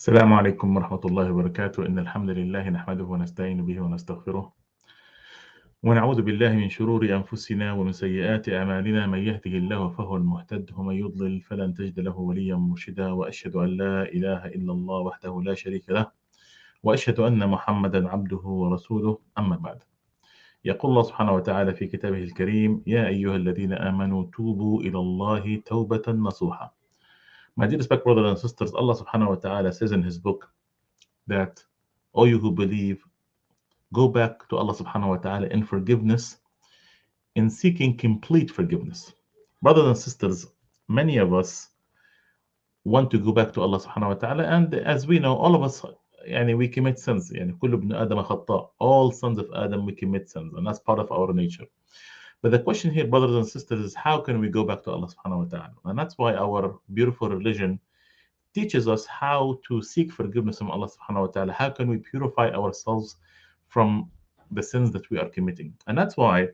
السلام عليكم ورحمة الله وبركاته. إن الحمد لله نحمده ونستعين به ونستغفره ونعوذ بالله من شرور أنفسنا ومن سيئات أعمالنا. من يهده الله فهو المهتد ومن يضلل فلن تجد له وليا مرشدا. وأشهد أن لا إله إلا الله وحده لا شريك له وأشهد أن محمدا عبده ورسوله. أما بعد، يقول الله سبحانه وتعالى في كتابه الكريم: يا أيها الذين آمنوا توبوا إلى الله توبة نصوحا. My dear respect brothers and sisters, Allah subhanahu wa ta'ala says in his book that all you who believe, go back to Allah subhanahu wa ta'ala in forgiveness, in seeking complete forgiveness. Brothers and sisters, many of us want to go back to Allah subhanahu wa ta'ala, and as we know, all of us, we commit sins. كل ابن آدم خطاء. All sons of Adam, we commit sins, and that's part of our nature. But the question here, brothers and sisters, is how can we go back to Allah subhanahu wa ta'ala? And that's why our beautiful religion teaches us how to seek forgiveness from Allah subhanahu wa ta'ala. How can we purify ourselves from the sins that we are committing? And that's why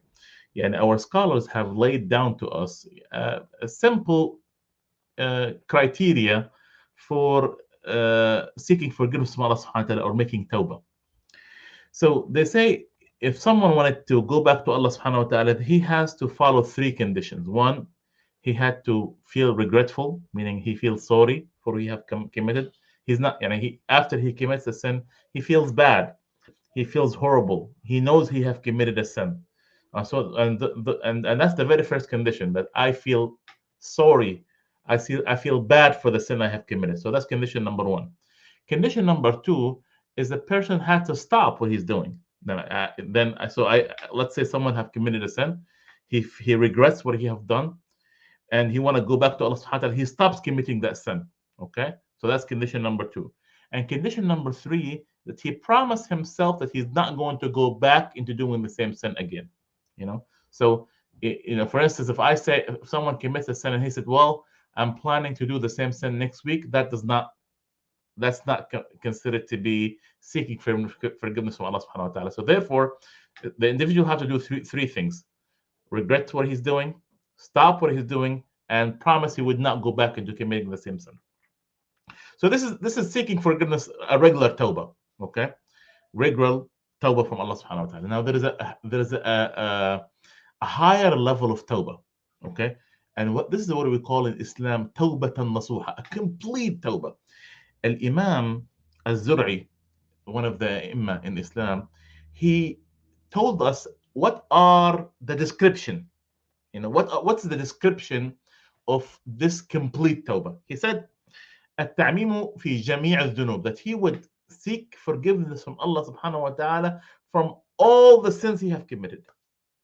our scholars have laid down to us a simple criteria for seeking forgiveness from Allah subhanahu wa ta'ala or making tawbah. So they say if someone wanted to go back to Allah subhanahu wa ta'ala, he has to follow three conditions. One, he had to feel regretful, meaning he feels sorry for what he have committed. He's not, after he commits a sin, he feels bad, he feels horrible, he knows he have committed a sin. And that's the very first condition, that I feel sorry, I feel bad for the sin I have committed. So that's condition number one. Condition number two is the person had to stop what he's doing. Let's say someone have committed a sin, he regrets what he have done, and he want to go back to Allah subhanahu wa ta'ala, he stops committing that sin. Okay, so that's condition number two. And condition number three, that he promised himself that he's not going to go back into doing the same sin again. So for instance, if someone commits a sin and he said, well, I'm planning to do the same sin next week, that's not considered to be seeking forgiveness from Allah subhanahu wa ta'ala. So therefore, the individual have to do three things: regret what he's doing, stop what he's doing, and promise he would not go back into committing the same sin. So this is seeking forgiveness, a regular tawbah. Okay, regular tawbah from Allah subhanahu wa ta'ala. Now there is a higher level of tawbah. Okay, and this is what we call in Islam tawbatan nasuha, a complete tawbah. Al-Imam al-Zur'i, one of the Imam in Islam, he told us what are the description. What's the description of this complete tawbah? He said, التعميم في جميع الذنوب, that he would seek forgiveness from Allah subhanahu wa ta'ala from all the sins he have committed.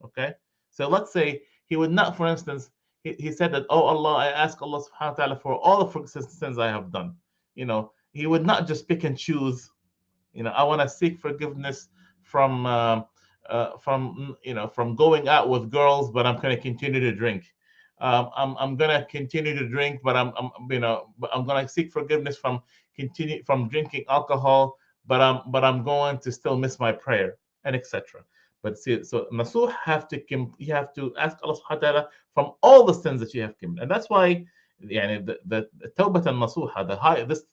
Okay, so let's say he would not, for instance, he said that, oh Allah, I ask Allah subhanahu wa ta'ala for all the sins I have done. He would not just pick and choose. I want to seek forgiveness from going out with girls, but I'm going to continue to drink. I'm going to continue to drink, but I'm going to seek forgiveness from drinking alcohol, but I'm going to still miss my prayer, and etc. But see, so nasuh you have to ask Allah subhanahu wa ta'ala from all the sins that you have committed, and that's why the tawbah al-nasuha,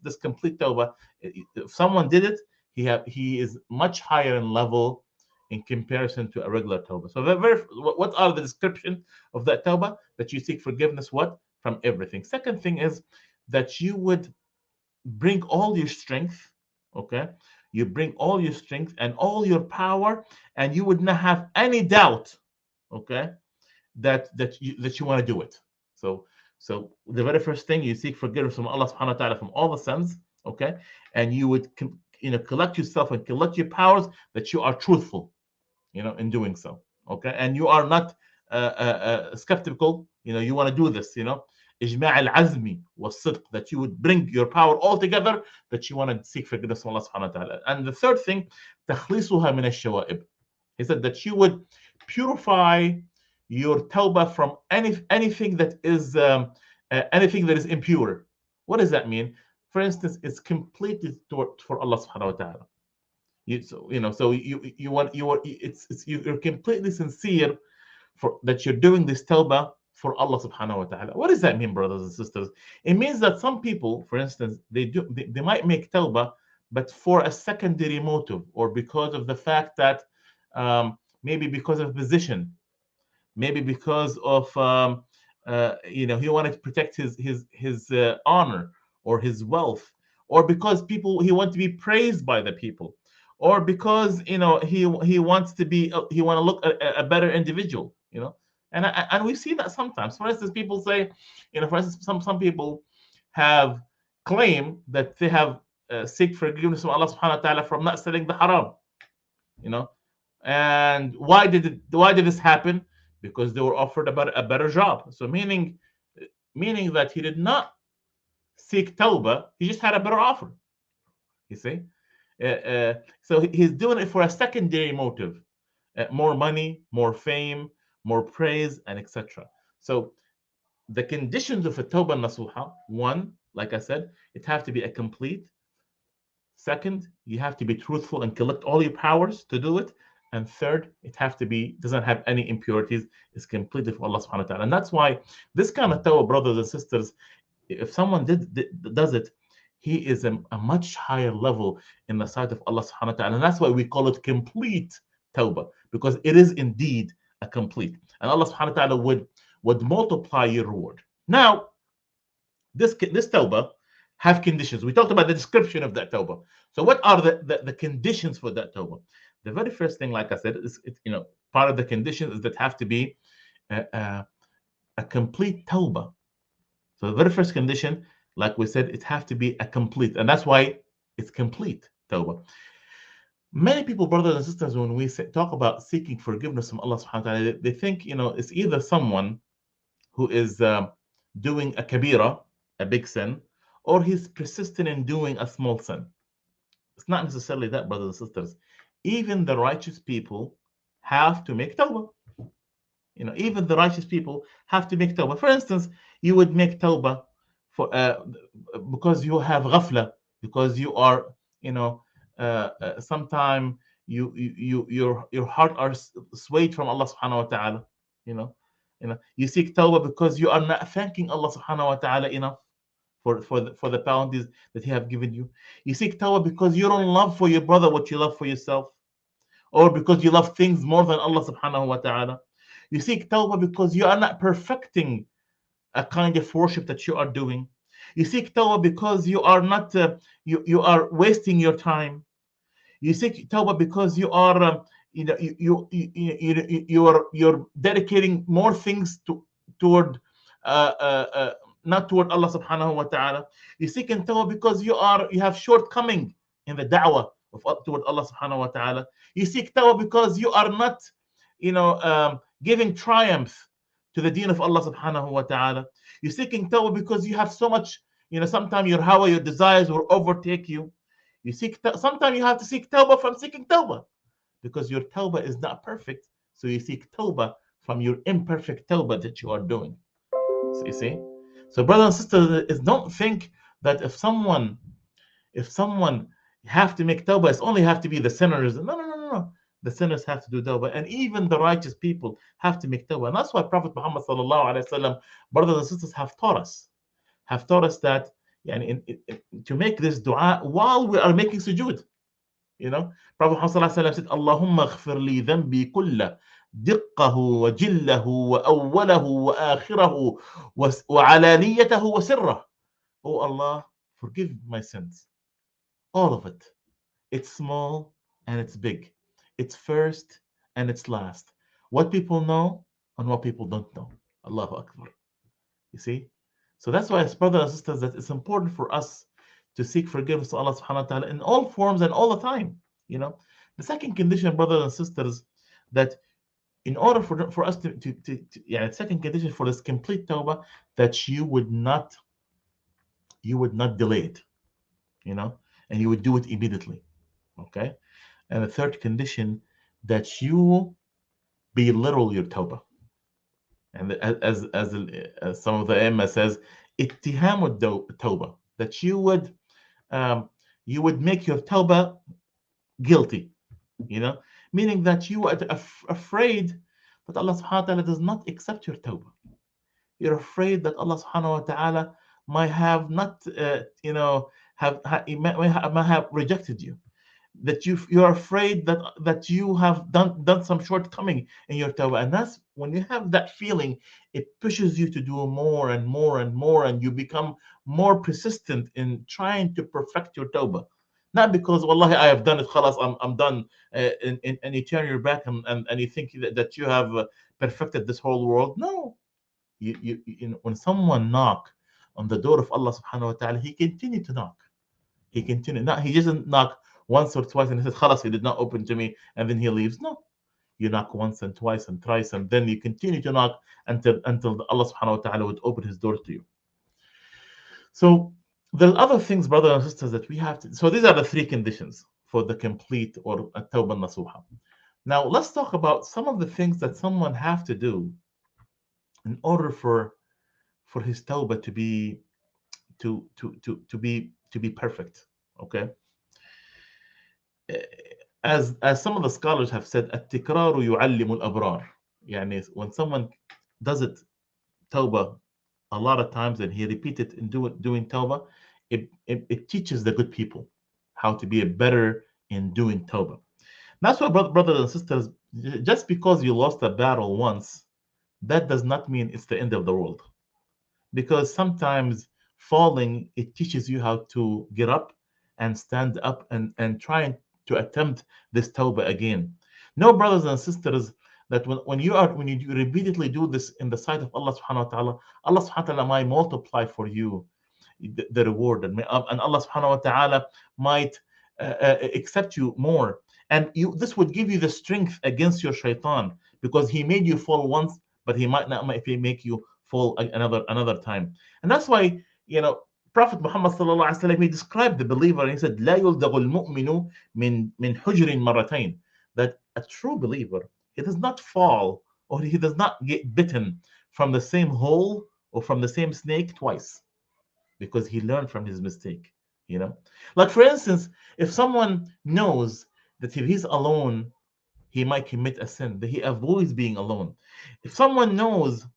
this complete tawbah, if someone did it, he is much higher in level in comparison to a regular tawbah. So what are the description of that tawbah? That you seek forgiveness from everything. Second thing is that you would bring all your strength. Okay, you bring all your strength and all your power, and you would not have any doubt. Okay, that you want to do it. So the very first thing, you seek forgiveness from Allah subhanahu wa ta'ala from all the sins. Okay, and you would collect yourself and collect your powers, that you are truthful in doing so. Okay, and you are not skeptical. You want to do this. إجماع العزم والصدق, that you would bring your power all together, that you want to seek forgiveness from Allah subhanahu wa ta'ala. And the third thing, تخليصها من الشوائب. He said that you would purify your tawbah from anything that is impure. What does that mean? For instance, it's completely for Allah subhanahu wa ta'ala. You're completely sincere for that you're doing this tawbah for Allah subhanahu wa ta'ala. What does that mean, brothers and sisters? It means that some people, for instance, they might make tawbah, but for a secondary motive, or because of the fact that maybe because of position, maybe because of he wanted to protect his honor or his wealth, or because people he wants to be praised by the people, or because he wants to be he want to look a better individual, and we see that sometimes. For instance, people say, for instance, some people have claim that they have seek forgiveness from Allah subhanahu wa ta'ala from not selling the haram, you know and why did this happen? Because they were offered a better job. So meaning that he did not seek tawbah, he just had a better offer, you see. So he's doing it for a secondary motive, more money, more fame, more praise, and etc. So the conditions of a tawbah nasuha: one, like I said, it have to be a complete. Second, you have to be truthful and collect all your powers to do it. And third, it have to be doesn't have any impurities. It's completely for Allah subhanahu wa ta'ala. And that's why this kind of tawbah, brothers and sisters, if someone does it, he is a much higher level in the sight of Allah subhanahu wa ta'ala. And that's why we call it complete tawbah, because it is indeed a complete. And Allah subhanahu wa ta'ala would multiply your reward. Now, this tawbah have conditions. We talked about the description of that tawbah. So what are the conditions for that tawbah? The very first thing, like I said, is part of the conditions is that have to be a complete tawbah. So the very first condition, like we said, it have to be a complete, and that's why it's complete tawbah. Many people, brothers and sisters, when we talk about seeking forgiveness from Allah subhanahu wa ta'ala, they think it's either someone who is doing a kabira, a big sin, or he's persistent in doing a small sin. It's not necessarily that, brothers and sisters. Even the righteous people have to make tawbah. Even the righteous people have to make tawbah. For instance, you would make tawbah for because you have ghafla, because you are, sometime your heart are swayed from Allah subhanahu wa ta'ala. You seek tawbah because you are not thanking Allah subhanahu wa ta'ala enough for the bounties that He have given you. You seek tawbah because you don't love for your brother what you love for yourself, or because you love things more than Allah subhanahu wa ta'ala. You seek tawbah because you are not perfecting a kind of worship that you are doing. You seek tawbah because you are not you are wasting your time. You seek tawbah because you are you're dedicating more things toward not toward Allah subhanahu wa ta'ala. You seek in tawbah because you have shortcoming in the da'wah toward Allah subhanahu wa ta'ala. You seek tawbah because you are not giving triumph to the deen of Allah subhanahu wa ta'ala. You're seeking tawbah because you have so much, sometimes your hawa, your desires will overtake you. Sometimes you have to seek tawbah from seeking tawbah, because your tawbah is not perfect. So you seek tawbah from your imperfect tawbah that you are doing. So you see? So brothers and sisters, don't think that if someone have to make tawbah, it's only have to be the sinners. No. The sinners have to do tawbah, and even the righteous people have to make tawbah. And that's why Prophet Muhammad sallallahu alaihi wasallam, brothers and sisters, have taught us that to make this dua while we are making sujood. Prophet Muhammad sallallahu alaihi wasallam said, "Allahumma ighfir li dhanbi kulla diqqahu wa jillahu wa awwalahu wa akhirahu wa alaniyatahu wa sirrah." Oh Allah, forgive my sins, all of it. It's small and it's big. It's first and it's last. What people know and what people don't know. Allahu Akbar. You see? So that's why, as brothers and sisters, that it's important for us to seek forgiveness to Allah subhanahu wa ta'ala in all forms and all the time. The second condition, brothers and sisters, that in order for us to the second condition for this complete tawbah, that you would not delay it, and you would do it immediately. Okay? And the third condition, that you belittle your tawbah. And as some of the Imam says, ittiham tawbah, that you would make your tawbah guilty, meaning that you are afraid that Allah subhanahu wa ta'ala does not accept your tawbah. You're afraid that Allah subhanahu wa ta'ala might have not, might have rejected you, that you're afraid that you have done some shortcoming in your tawbah. And that's when you have that feeling, it pushes you to do more and more and more, and you become more persistent in trying to perfect your tawbah. Not because wallahi I have done it, khalas, I'm done, and you turn your back, and you think that you have perfected this whole world. No, when someone knock on the door of Allah subhanahu wa ta'ala, he continued to knock. He continued. Not, he doesn't knock once or twice and he says, Khalas, he did not open to me, and then he leaves. No. You knock once and twice and thrice, and then you continue to knock until Allah subhanahu wa ta'ala would open his door to you. So there are other things, brothers and sisters, that we have to. So these are the three conditions for the complete or a tawbah nasuha. Now let's talk about some of the things that someone have to do in order for his tawbah to be to be perfect. Okay. As some of the scholars have said, التكرار يعلم الأبرار. يعني when someone does it tawbah a lot of times and he repeats it in doing tawbah, it teaches the good people how to be better in doing tawbah. That's why, brothers and sisters, just because you lost a battle once, that does not mean it's the end of the world. Because sometimes falling, it teaches you how to get up and stand up and try to attempt this tawbah again. No, brothers and sisters, that when you repeatedly do this in the sight of Allah subhanahu wa ta'ala, Allah subhanahu wa ta'ala might multiply for you the reward, and Allah subhanahu wa ta'ala might accept you more, and this would give you the strength against your shaitan, because he made you fall once, but he might not make you fall another time. And that's why, Prophet Muhammad sallallahu alaihi wasallam, he described the believer, and he said, لا يلدغ المؤمن من حجر مرتين, that a true believer, he does not fall, or he does not get bitten from the same hole or from the same snake twice, because he learned from his mistake. Like, for instance, if someone knows that if he's alone, he might commit a sin, that he avoids being alone. If someone knows,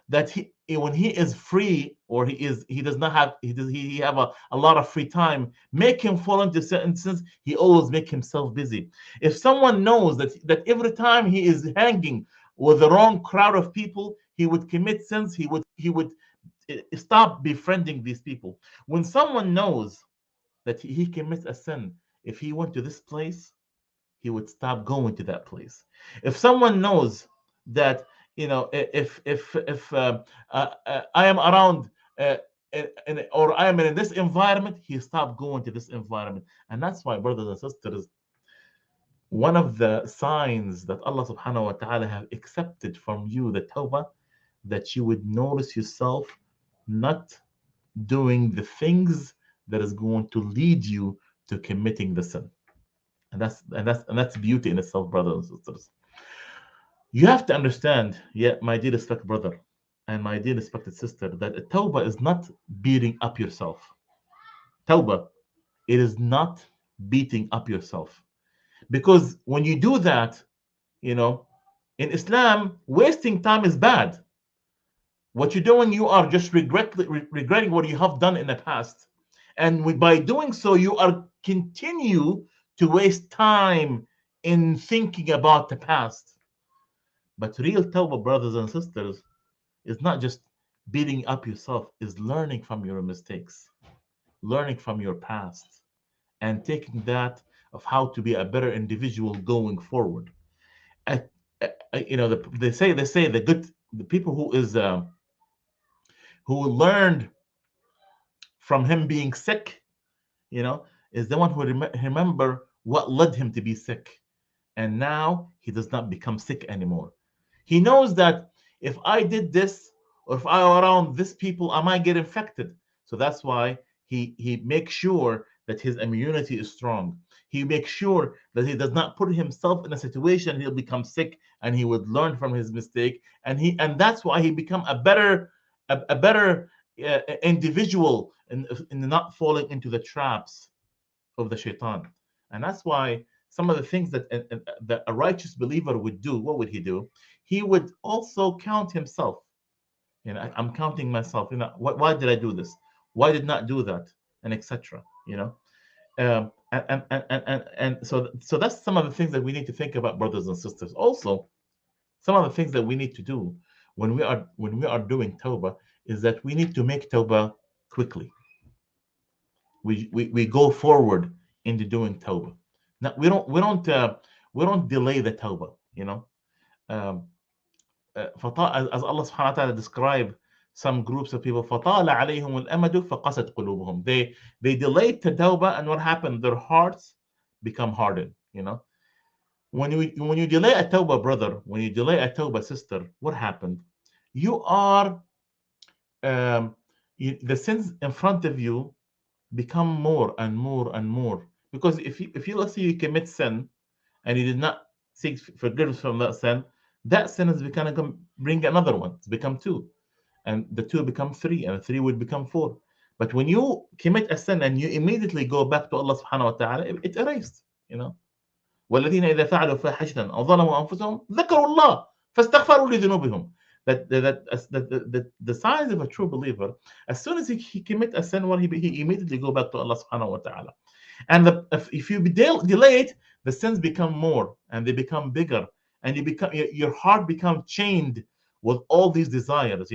that when he is free, or he does not have he have a lot of free time, make him fall into certain sins, he always make himself busy. If someone knows that every time he is hanging with the wrong crowd of people, he would commit sins, he would stop befriending these people. When someone knows that he commits a sin, if he went to this place, he would stop going to that place. If someone knows that, if I am around, or I am in this environment, he stopped going to this environment. And that's why, brothers and sisters, one of the signs that Allah subhanahu wa ta'ala have accepted from you the tawbah, that you would notice yourself not doing the things that is going to lead you to committing the sin. And that's beauty in itself, brothers and sisters. You have to understand, yeah, my dear respected brother and my dear respected sister, that a tawbah is not beating up yourself. Tawbah, it is not beating up yourself. Because when you do that, you know, in Islam, wasting time is bad. What you're doing, you are just regretting what you have done in the past. And by doing so, you are continue to waste time in thinking about the past. But real tawbah, brothers and sisters, is not just beating up yourself, is learning from your mistakes, learning from your past, and taking that of how to be a better individual going forward. I, they say the people who learned from him being sick, is the one who remember what led him to be sick, and now he does not become sick anymore. He knows that if I did this, or if I am around this people, I might get infected. So that's why he makes sure that his immunity is strong. He makes sure that he does not put himself in a situation he'll become sick, and he would learn from his mistake. And that's why he become a better individual in not falling into the traps of the shaitan. And that's why some of the things that a righteous believer would do, what would he do? He would also count himself. I'm counting myself. Why did I do this? Why did not do that? And etc. So that's some of the things that we need to think about, brothers and sisters. Also, some of the things that we need to do when we are doing tawbah is that we need to make tawbah quickly. We go forward into doing tawbah. Now we don't delay the tawbah. Um, as Allah subhanahu wa ta'ala described some groups of people, فَطَالَ عَلَيْهِمُ الْأَمَدُ فَقَسَتْ قُلُوبُهُم. They delayed the tawbah, and what happened? Their hearts become hardened. When you delay a tawbah, brother, when you delay a tawbah, sister, what happened? You are the sins in front of you become more and more and more. Because if you let's say you commit sin and you did not seek forgiveness from that sin is going to bring another one. It's become two, and the two become three, and three would become four. But when you commit a sin and you immediately go back to Allah subhanahu wa ta'ala, it erased. والذين إذا فعلوا فاحشة أو ظلموا أنفسهم ذكروا الله فاستغفروا لذنوبهم. The signs of a true believer, as soon as he commit a sin, he immediately go back to Allah subhanahu wa ta'ala. And if you delay it, the sins become more and they become bigger, and your heart becomes chained with all these desires.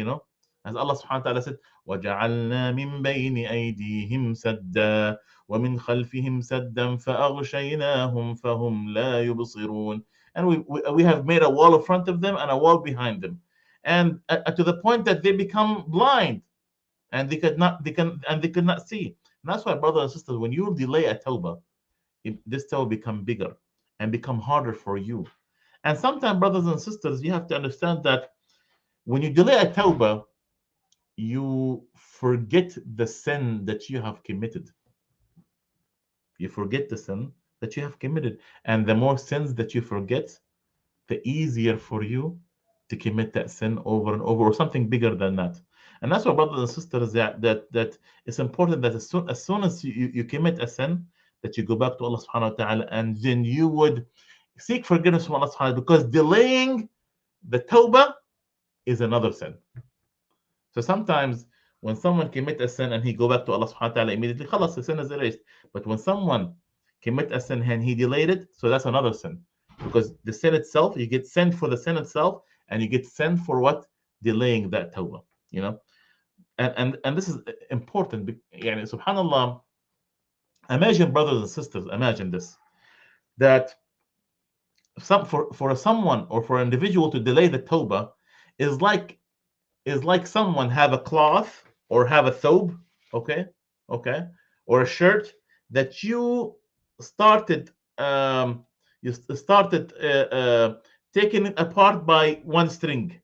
As Allah subhanahu wa ta'ala said, وَجَعَلْنَا مِن بَيْنِ أَيْدِيهِمْ سَدًّا وَمِنْ خَلْفِهِمْ سَدًّا فَأَغْشَيْنَاهُمْ فَهُمْ لَا يُبْصِرُونَ. And we have made a wall in front of them and a wall behind them, and to the point that they become blind, and they could not see. And that's why, brothers and sisters, when you delay a tawbah, this tawbah become bigger and become harder for you. And sometimes, brothers and sisters, you have to understand that when you delay a tawbah, you forget the sin that you have committed. You forget the sin that you have committed. And the more sins that you forget, the easier for you to commit that sin over and over, or something bigger than that. And that's why, brothers and sisters, that it's important that as soon as you commit a sin, that you go back to Allah subhanahu wa ta'ala, and then you would seek forgiveness from Allah subhanahu wa ta'ala, because delaying the tawbah is another sin. So sometimes when someone commit a sin and he go back to Allah subhanahu wa ta'ala immediately, khalas, the sin is erased. But when someone commit a sin and he delayed it, so that's another sin. Because the sin itself, you get sent for the sin itself, and you get sent for what? Delaying that tawbah. And this is important. Subhanallah, imagine, brothers and sisters, imagine this, that for someone or for an individual to delay the tawbah is like someone have a cloth or have a thobe, okay, or a shirt that you started taking it apart by one string.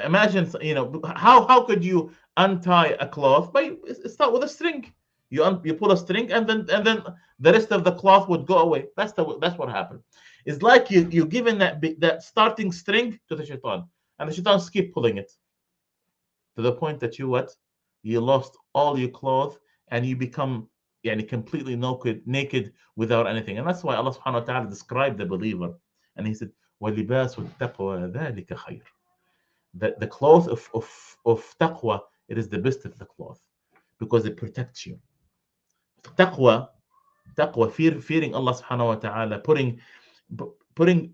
Imagine, how could you untie a cloth? By start with a string. You pull a string, and then the rest of the cloth would go away. That's what happened. It's like you giving that starting string to the shaitan, and the shaitan keep pulling it to the point that you lost all your clothes, and you become completely naked without anything. And that's why Allah subhanahu wa ta'ala described the believer, and he said, وَلِبَاسُ التَّقْوَى ذَلِكَ خَيْرٌ. The cloth of taqwa, it is the best of the cloth, because it protects you. Taqwa, fearing Allah subhanahu wa ta'ala, putting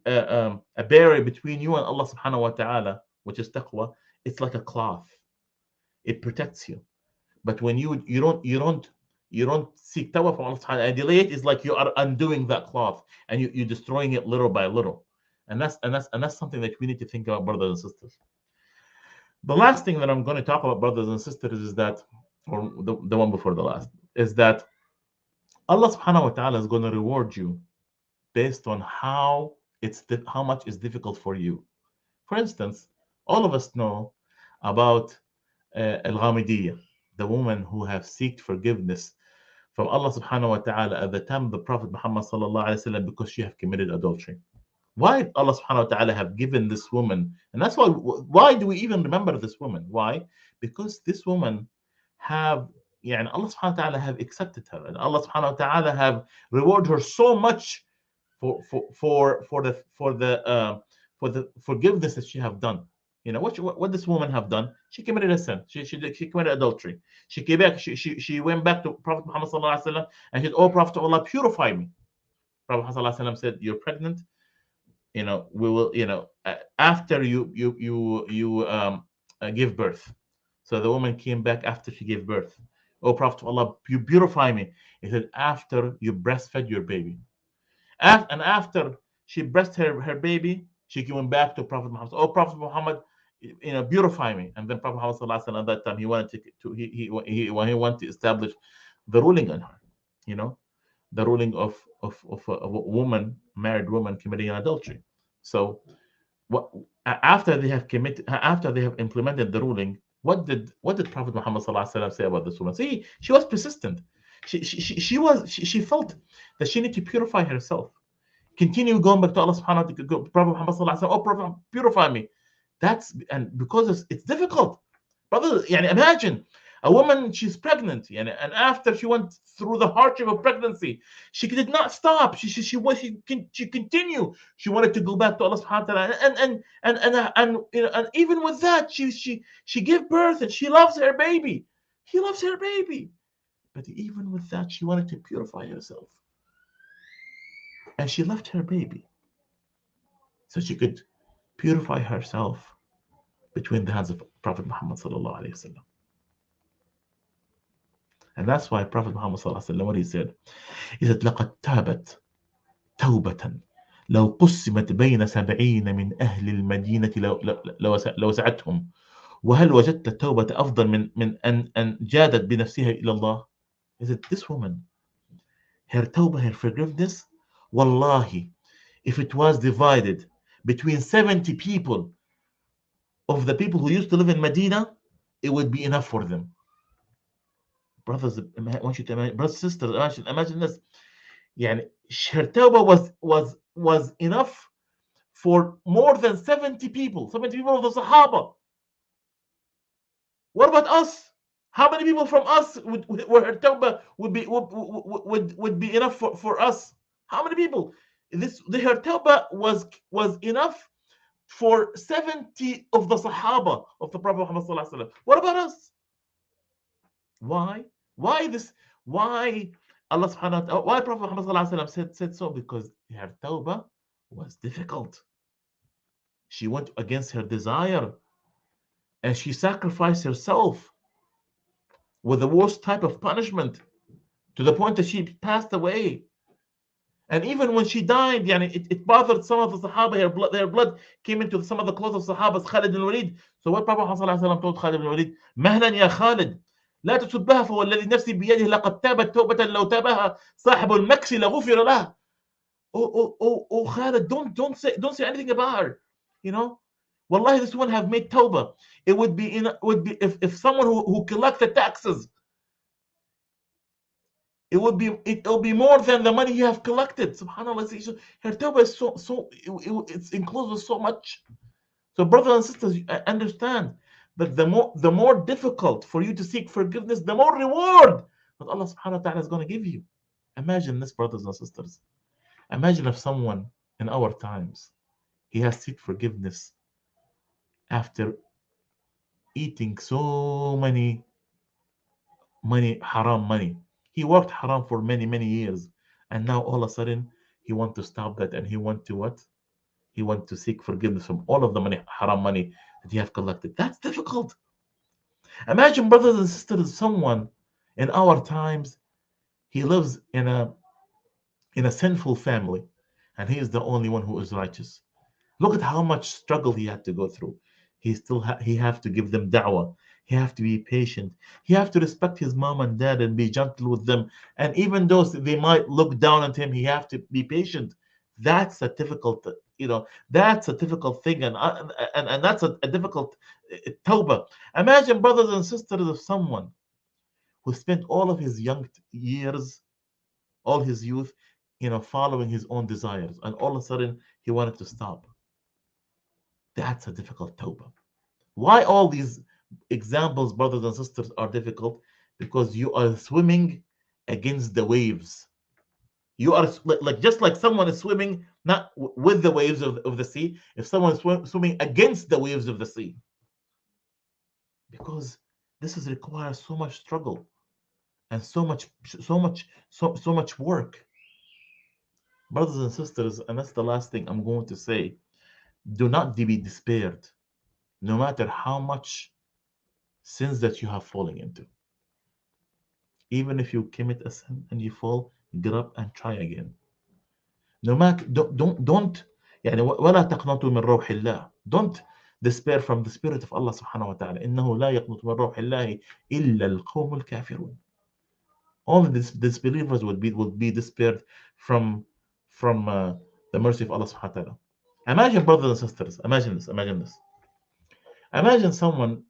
a barrier between you and Allah subhanahu wa ta'ala, which is taqwa. It's like a cloth. It protects you. But when you don't seek tawbah from Allah subhanahu wa ta'ala and delay it, it's like you are undoing that cloth, and you're destroying it little by little. And that's something that we need to think about, brothers and sisters. The last thing that I'm going to talk about, brothers and sisters, is that, or the one before the last, is that Allah subhanahu wa ta'ala is going to reward you based on how much is difficult for you. For instance, all of us know about Al-Ghamidiyya, the woman who have sought forgiveness from Allah subhanahu wa ta'ala at the time of the Prophet Muhammad sallallahu alaihi wasallam, because she have committed adultery. Why Allah subhanahu wa ta'ala have given this woman? And that's why do we even remember this woman? Why? Because this woman have, Allah subhanahu wa ta'ala have accepted her, and Allah subhanahu wa ta'ala have rewarded her so much for the forgiveness that she have done. What this woman have done? She committed a sin. She committed adultery. She came back. She went back to Prophet Muhammad sallallahu alaihi wasallam and she said, "Oh Prophet of Allah, purify me." Prophet Muhammad sallallahu alaihi wasallam said, "You're pregnant. We will. After you give birth." So the woman came back after she gave birth. "Oh Prophet of Allah, you purify me." He said, "After you breastfed your baby." And after she breast her baby, she came back to Prophet Muhammad. "Oh Prophet Muhammad, beautify me." And then Prophet Muhammad sallallahu alaihi wasallam at that time he wanted to he wanted to establish the ruling on her, you know, the ruling of a woman, married woman committing an adultery. So what after they have committed, after they have implemented the ruling, what did Prophet Muhammad sallallahu alaihi wasallam say about this woman? See, she was persistent. She felt that she needed to purify herself, continue going back to Allah subhanahu wa ta'ala, Prophet Muhammad sallallahu alaihi wasallam, "Oh Prophet, purify me." And because it's difficult. Brother, imagine a woman, she's pregnant, and after she went through the hardship of pregnancy, she did not stop. She continued. She wanted to go back to Allah subhanahu wa ta'ala. And even with that, she gave birth and she loves her baby. She loves her baby. But even with that, she wanted to purify herself. And she left her baby so she could purify herself between the hands of Prophet Muhammad sallallahu alaihi wasallam. And that's why Prophet Muhammad sallallahu alaihi wasallam, what he said, لقد تابت توبة لو قسمت بين 70 من أهل المدينة لو سعتهم وهل وجدت التوبة أفضل من أن جادت بنفسها إلى الله. He said, this woman, her tawbah, her forgiveness, wallahi, if it was divided between 70 people of the people who used to live in Medina, it would be enough for them. Brothers, I want you to imagine, brothers, sisters, imagine this. Her tawbah was enough for more than 70 people, 70 people of the Sahaba. What about us? How many people from us where her tawbah would be enough for us? How many people? Her tawbah was enough for 70 of the Sahaba of the Prophet Muhammad sallallahu alaihi wasallam. What about us? Why? Why this? Why Allah subhanahu wa ta'ala? Why Prophet Muhammad sallallahu alaihi wasallam said so? Because her tawbah was difficult. She went against her desire, and she sacrificed herself with the worst type of punishment to the point that she passed away. And even when she died, it bothered some of the Sahaba. Their blood came into some of the clothes of Sahabas, Khalid bin Walid. So what Prophet ﷺ told Khalid bin Walid, مهلا يا خالد لا تسبها فهو الذي نفسي بيده لقد تابت توبة لو تابها صاحب المكس لغفر له. Oh Khalid, don't say anything about her. Wallahi, this one have made tawbah. It would be if someone who collected taxes, it'll be more than the money you have collected. Subhanallah, her tawbah is it's enclosed with so much. So brothers and sisters, understand that the more difficult for you to seek forgiveness, the more reward that Allah subhanahu wa ta'ala is going to give you. Imagine this, brothers and sisters. Imagine if someone in our times, he has seek forgiveness after eating so many haram money. He worked haram for many years, and now all of a sudden he want to stop that, and he want to what? He want to seek forgiveness from all of the haram money that he have collected. That's difficult. Imagine, brothers and sisters, someone in our times, he lives in a sinful family, and he is the only one who is righteous. Look at how much struggle he had to go through. He have to give them da'wah. He have to be patient. He have to respect his mom and dad and be gentle with them. And even though they might look down on him, he have to be patient. That's a difficult, that's a difficult thing, and that's a difficult tawbah. Imagine, brothers and sisters, of someone who spent all of his young years, all his youth, following his own desires, and all of a sudden he wanted to stop. That's a difficult tawbah. Why all these examples, brothers and sisters, are difficult? Because you are swimming against the waves. You are like just like someone is swimming not with the waves of the sea, if someone is swimming against the waves of the sea, because this is requires so much struggle and so much work. Brothers and sisters, and that's the last thing I'm going to say. Do not be despaired, no matter how much sins that you have fallen into. Even if you commit a sin and you fall, get up and try again. No matter don't يعني ولا تقنطوا من روح الله. Don't despair from the spirit of Allah subhanahu wa ta'ala. إنه لا يقنط من روح الله إلا القوم الكافرون. Only disbelievers will be despaired from the mercy of Allah subhanahu wa ta'ala. Imagine, brothers and sisters, imagine someone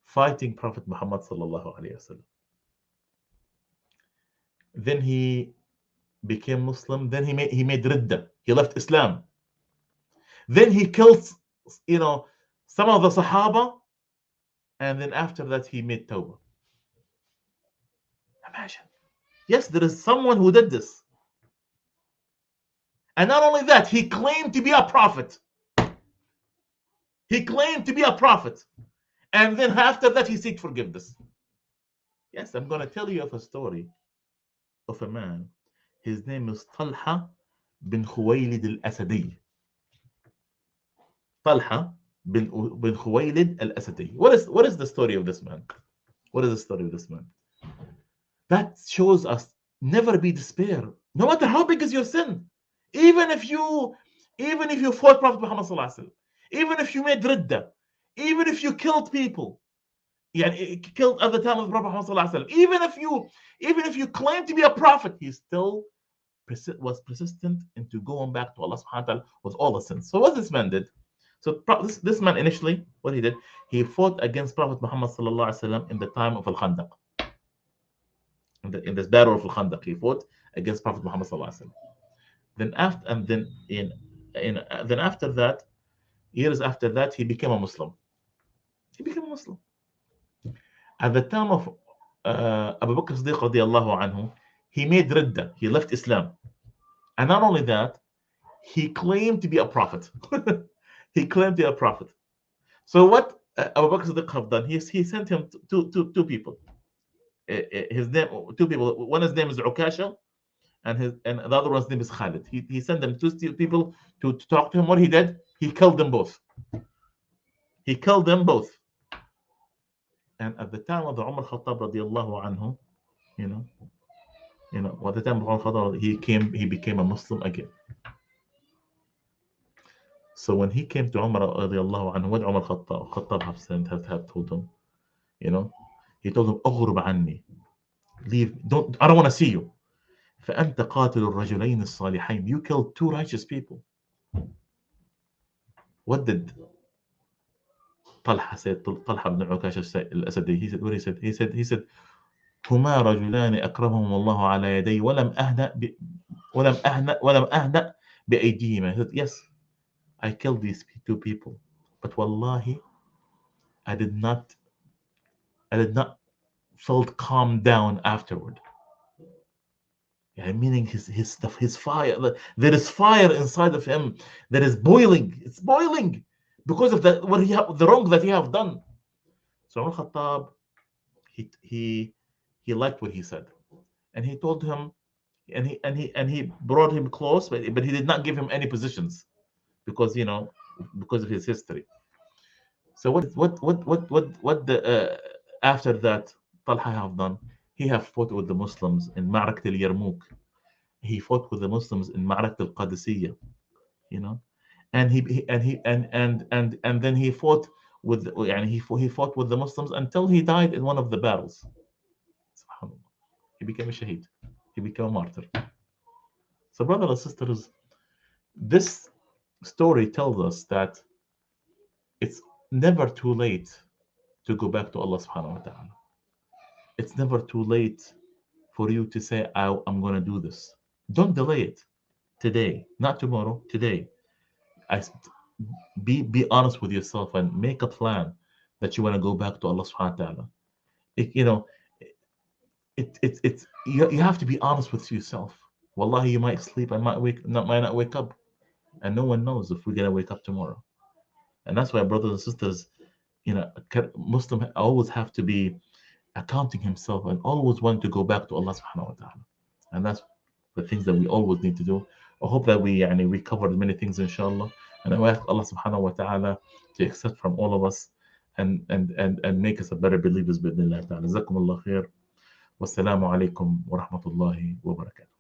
fighting Prophet Muhammad sallallahu alayhi wasallam. Then he became Muslim. Then he made ridda. He left Islam. Then he killed, some of the Sahaba, and then after that he made tawbah. Imagine. Yes, there is someone who did this. And not only that, he claimed to be a prophet. He claimed to be a prophet. And then after that, he seek forgiveness. Yes, I'm going to tell you of a story of a man. His name is Talha bin Khuwaylid al-Asadi. Talha bin Khuwaylid al-Asadi. What is the story of this man? What is the story of this man? That shows us never be despair, no matter how big is your sin. Even if you fought Prophet Muhammad sallallahu alaihi wasallam, even if you made ridda, even if you killed people, killed at the time of Prophet Muhammad sallallahu alaihi wasallam, even if you claim to be a prophet, he still was persistent into going back to Allah subhanahu wa ta'ala with all the sins. So what this man did? So this man initially, what he did, he fought against Prophet Muhammad sallallahu alaihi wasallam in the time of Al-Khandaq. In this battle of Al-Khandaq, he fought against Prophet Muhammad sallallahu alaihi wasallam. Then after that, years after that, he became a Muslim. At the time of Abu Bakr Siddiq radiallahu anhu, he made ridda. He left Islam. And not only that, he claimed to be a prophet. He claimed to be a prophet. So what Abu Bakr Siddiq have done, he sent him two people. His name, two people. One his name is Ukasha, and the other one's name is Khalid. He sent them two people to talk to him. What he did, he killed them both. And at the time of the Umar Khattab radiallahu anhu, at the time of Umar Khattab, he became a Muslim again. So when he came to Umar radiallahu anhu, what Umar Khattab have told him, he told him, أغرب عني, leave, I don't want to see you. فأنت قاتل الرجلين الصالحين. You killed two righteous people. What did Talha said? Talha ibn Ukasha al-Asadi. He said, what he said? He said, هما رجلان أكرمهم الله على يدي ولم أهنأ بأيديهما. He said, yes, I killed these two people, but wallahi, I did not felt calm down afterward. Meaning his stuff, his fire. There is fire inside of him that is boiling. It's boiling because of the wrong that he have done. So Umar Khattab, he liked what he said, and he told him, and he brought him close, but he did not give him any positions because of his history. So what the after that Talha have done? He have fought with the Muslims in Ma'arak al-Yarmouk. He fought with the Muslims in Ma'arak al-Qadisiyah, and then he fought with he fought with the Muslims until he died in one of the battles. He became a shaheed. He became a martyr. So, brothers and sisters, this story tells us that it's never too late to go back to Allah subhanahu wa ta'ala. It's never too late for you to say, I'm going to do this. Don't delay it. Today, not tomorrow, today. Be honest with yourself and make a plan that you want to go back to Allah subhanahu wa ta'ala. You have to be honest with yourself. Wallahi, you might sleep and might not wake up, and no one knows if we're gonna wake up tomorrow. And that's why, brothers and sisters, Muslim always have to be accounting himself and always want to go back to Allah subhanahu wa ta'ala. And that's the things that we always need to do. I hope that we covered many things inshallah. And I ask Allah subhanahu wa ta'ala to accept from all of us and make us a better believers بإذن الله تعالى. جزاكم الله خير. والسلام عليكم ورحمة الله وبركاته.